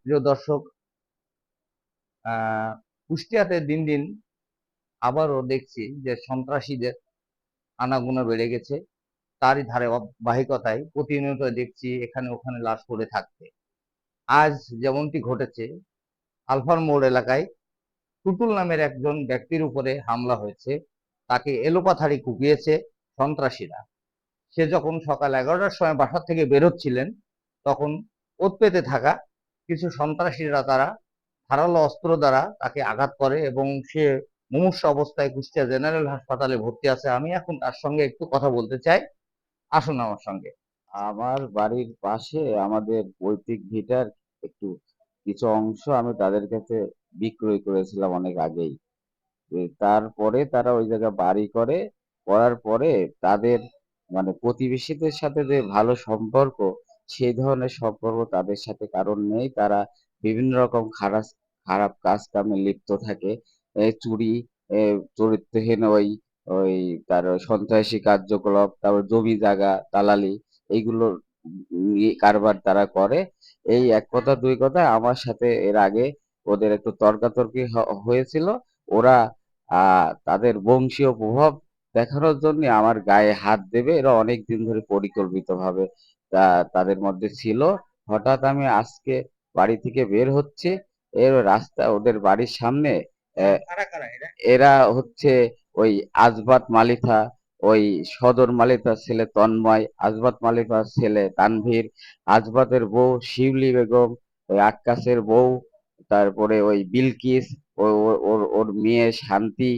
প্রিয় দর্শক, কুষ্টিয়াতে দিন দিন আবারও দেখছি যে সন্ত্রাসীদের আনাগোনা বেড়ে গেছে। তারই ধারাবাহিকতায় প্রতিনিয়ত দেখছি এখানে ওখানে লাশ পড়ে থাকতে। আজ যেমনটি ঘটেছে, আলফার মোড় এলাকায় টুটুল নামের একজন ব্যক্তির উপরে হামলা হয়েছে। তাকে এলোপাথাড়ি কুপিয়েছে সন্ত্রাসীরা। সে যখন সকাল 11টার সময় বাসা থেকে বেরোচ্ছিলেন, তখন ওৎ পেতে থাকা কিছু সন্ত্রাসীরা তারা ধারালো অস্ত্র দ্বারা তাকে আঘাত করে এবং সে মুমূর্ষু অবস্থায় কুষ্টিয়া জেনারেল হাসপাতালে ভর্তি আছে। আমি এখন তার সঙ্গে একটু কথা বলতে চাই, আসুন আমার সঙ্গে। আমার বাড়ির পাশে আমাদের পৈতৃক ভিটার একটু কিছু অংশ আমি তাদের কাছে বিক্রয় করেছিলাম অনেক আগেই। তারপরে তারা ওই জায়গায় বাড়ি করার পরে তাদের মানে প্রতিবেশীদের সাথে যে ভালো সম্পর্ক, সেই ধরনের সম্পর্ক তাদের সাথে কারণ নেই। তারা বিভিন্ন রকম খারাপ খারাপ কাজ কামে লিপ্ত থাকে। চুরি, চরিত্রহীন ওই ওই তার সন্ত্রাসী কার্যকলাপ, তারপর জমি জায়গা দালালি, এইগুলোর কারবার তারা করে। এই এক কথা দুই কথা, আমার সাথে এর আগে ওদের একটু তর্কাতর্কি হয়েছিল। ওরা তাদের বংশীয় প্রভাব দেখানোর জন্য আমার গায়ে হাত দেবে, এরা অনেক দিন ধরে পরিকল্পিতভাবে তাদের মধ্যে ছিল। হঠাৎ আমি আজকে বাড়ি থেকে বের হচ্ছে, এর রাস্তা ওদের বাড়ির সামনে কারা কারা এরা? এরা হচ্ছে ওই আজবাত মালিথা, ওই সদর মালিথার ছেলে তন্ময়, আজবাত মালিথার ছেলে তানভীর, আজবাতের বউ শিউলি বেগম, ওই আক্কাসের বউ, তারপরে ওই বিলকিস, ওর মেয়ে শান্তি,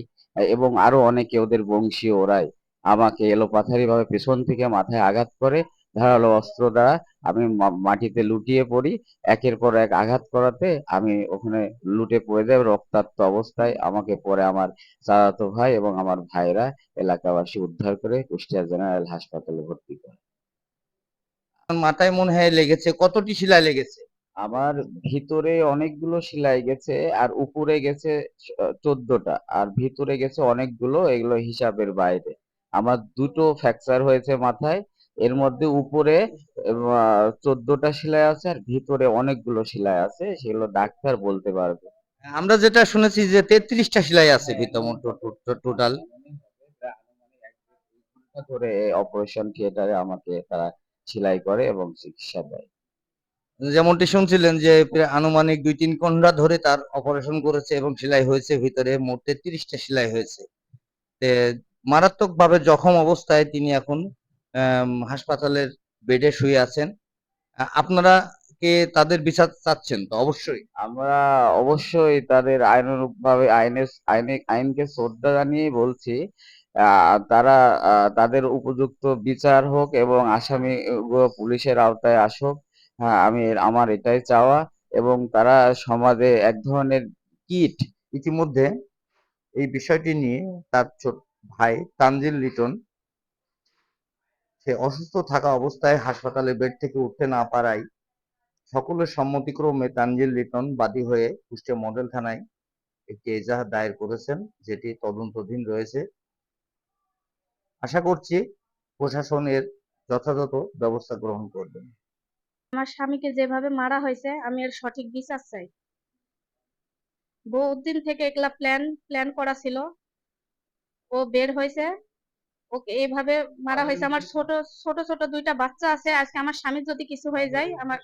এবং আরো অনেকে ওদের বংশীয়। ওরাই আমাকে এলোপাথারি ভাবে পেছন থেকে মাথায় আঘাত করে ধারালো অস্ত্র দ্বারা। আমি মাটিতে লুটিয়ে পড়ি। একের পর এক আঘাত করাতে আমি ওখানে লুটে পড়ে যাই। রক্তাক্ত অবস্থায় আমাকে পরে আমার চাচাতো ভাই এবং আমার ভাইরা এলাকাবাসী উদ্ধার করে কুষ্টিয়া জেনারেল হাসপাতালে ভর্তি করে। আমার মাথায় মনে হয় লেগেছে, কতটি শিলা লেগেছে? আমার ভিতরে অনেকগুলো সেলাই গেছে, আর উপরে গেছে 14টা, আর ভিতরে গেছে অনেকগুলো, এগুলো হিসাবের বাইরে। আমার দুটো ফ্র্যাকচার হয়েছে মাথায়, এর মধ্যে উপরে 14টা সেলাই আছে, আর ভিতরে অনেকগুলো সেলাই আছে, সেগুলো ডাক্তার বলতে পারবে। আমরা যেটা শুনেছি যে 33টা সেলাই আছে ভিতর টোটাল। আনুমানিক 1 থেকে 2 ঘন্টা ধরে অপারেশন থিয়েটারে আমাকে তারা সেলাই করে এবং চিকিৎসা দেয়। যেমনটি শুনছিলেন যে প্রায় আনুমানিক 2-3 ঘন্টা ধরে তার অপারেশন করেছে এবং সেলাই হয়েছে, ভিতরে মোট 33টা সেলাই হয়েছে। মারাত্মক ভাবে জখম অবস্থায় তিনি এখন হাসপাতালের বেডে শুয়ে আছেন। আপনারা কে তাদের বিচার চাচ্ছেন তো? অবশ্যই। আমরা অবশ্যই তাদের আইনানুগভাবে আইনকে শ্রদ্ধা জানিয়েই বলছি। তারা তাদের উপযুক্ত বিচার হোক এবং আসামি পুলিশের আওতায় আসুক। হ্যাঁ, আমার এটাই চাওয়া। এবং তারা সমাজে এক ধরনের কিট, ইতিমধ্যে এই বিষয়টি নিয়ে তার ছোট ভাই তানজিল লিটন, সে অসুস্থ থাকা অবস্থায় হাসপাতালে বেড থেকে উঠতে না পারায় সকলের সম্মতিক্রমে তানজিল লিটন বাদী হয়ে কুষ্টিয়া মডেল থানায় একটি এজাহার দায়ের করেছেন, যেটি তদন্তাধীন রয়েছে। আশা করছি প্রশাসন এর যথাযথ ব্যবস্থা গ্রহণ করবেন। আমার স্বামীকে যেভাবে মারা হয়েছে, আমি এর সঠিক বিচার চাই। বহুত দিন থেকে এগুলা প্ল্যান করা ছিল। ও বের হয়েছে, ওকে এইভাবে মারা হয়েছে। আমার ছোট ছোট ছোট 2টা বাচ্চা আছে। আজকে আমার স্বামীর যদি কিছু হয়ে যায়, আমার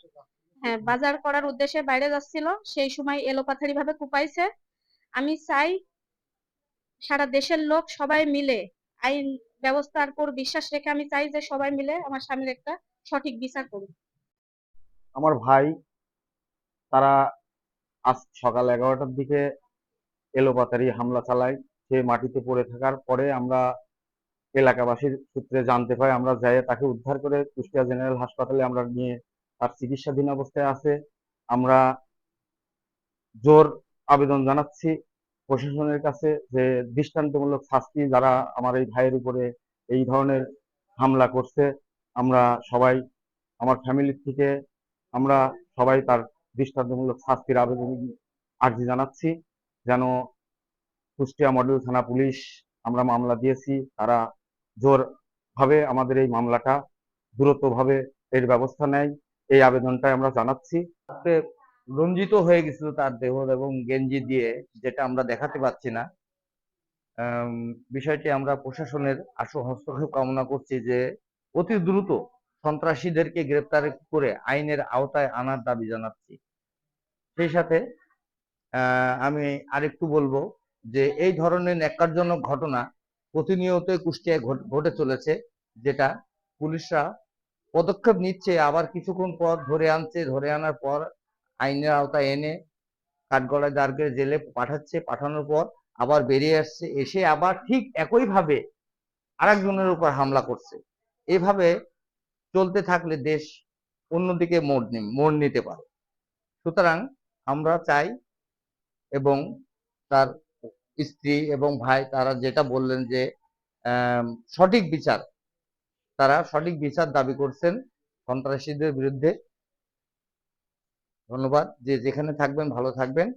হ্যাঁ, বাজার করার উদ্দেশ্যে বাইরে যাচ্ছিল, সেই সময় এলোপাথারি ভাবে কুপাইছে। আমি চাই সারা দেশের লোক সবাই মিলে আইন ব্যবস্থার উপর বিশ্বাস রেখে আমি চাই যে সবাই মিলে আমার স্বামীর একটা সঠিক বিচার করুন। আমার ভাই, তারা আজ সকাল 11টার দিকে এলোপাতাড়ি হামলা চালায়। সে মাটিতে পড়ে থাকার পরে আমরা এলাকাবাসীর সূত্রে জানতে পাই। আমরা যাই তাকে উদ্ধার করে কুষ্টিয়া জেনারেল হাসপাতালে আমরা নিয়ে, তার চিকিৎসাধীন অবস্থায় আছে। আমরা জোর আবেদন জানাচ্ছি প্রশাসনের কাছে যে দৃষ্টান্তমূলক শাস্তি, যারা আমার এই ভাইয়ের উপরে এই ধরনের হামলা করছে, আমরা সবাই আমার ফ্যামিলির থেকে আমরা সবাই তার দৃষ্টান্তমূলক শাস্তির আবেদন আর্জি জানাচ্ছি। যেন কুষ্টিয়া মডেল থানা পুলিশ, আমরা মামলা দিয়েছি, তারা জোরভাবে আমাদের এই মামলাটা দ্রুতভাবে এর ব্যবস্থা নেয়, এই আবেদনটাই আমরা জানাচ্ছি। রঞ্জিত হয়ে গেছিল তার দেহ এবং গেঞ্জি দিয়ে, যেটা আমরা দেখাতে পাচ্ছি না। আম, বিষয়টি আমরা প্রশাসনের আশু হস্তক্ষেপ কামনা করছি যে অতি দ্রুত সন্ত্রাসীদেরকে গ্রেপ্তার করে আইনের আওতায় আনার দাবি জানাচ্ছি। সেই সাথে আমি আরেকটু বলবো যে এই ধরনের ন্যাক্কারজনক ঘটনা প্রতিনিয়তই কুষ্টিয়ায় ঘটে চলেছে, যেটা পুলিশরা পদক্ষেপ নিচ্ছে, আবার কিছুক্ষণ পর ধরে আনছে, ধরে আনার পর আইনের আওতায় এনে কাঠগড়ায় দাঁড় করে জেলে পাঠাচ্ছে, পাঠানোর পর আবার বেরিয়ে আসছে, এসে আবার ঠিক একইভাবে আরেকজনের উপর হামলা করছে। এভাবে চলতে থাকলে দেশ অন্যদিকে মোড় নিতে পারে। সুতরাং আমরা চাই, এবং তার স্ত্রী এবং ভাই তারা যেটা বললেন যে আম, সঠিক বিচার, তারা সঠিক বিচার দাবি করছেন সন্ত্রাসীদের বিরুদ্ধে। ধন্যবাদ। যে যেখানে থাকবেন ভালো থাকবেন।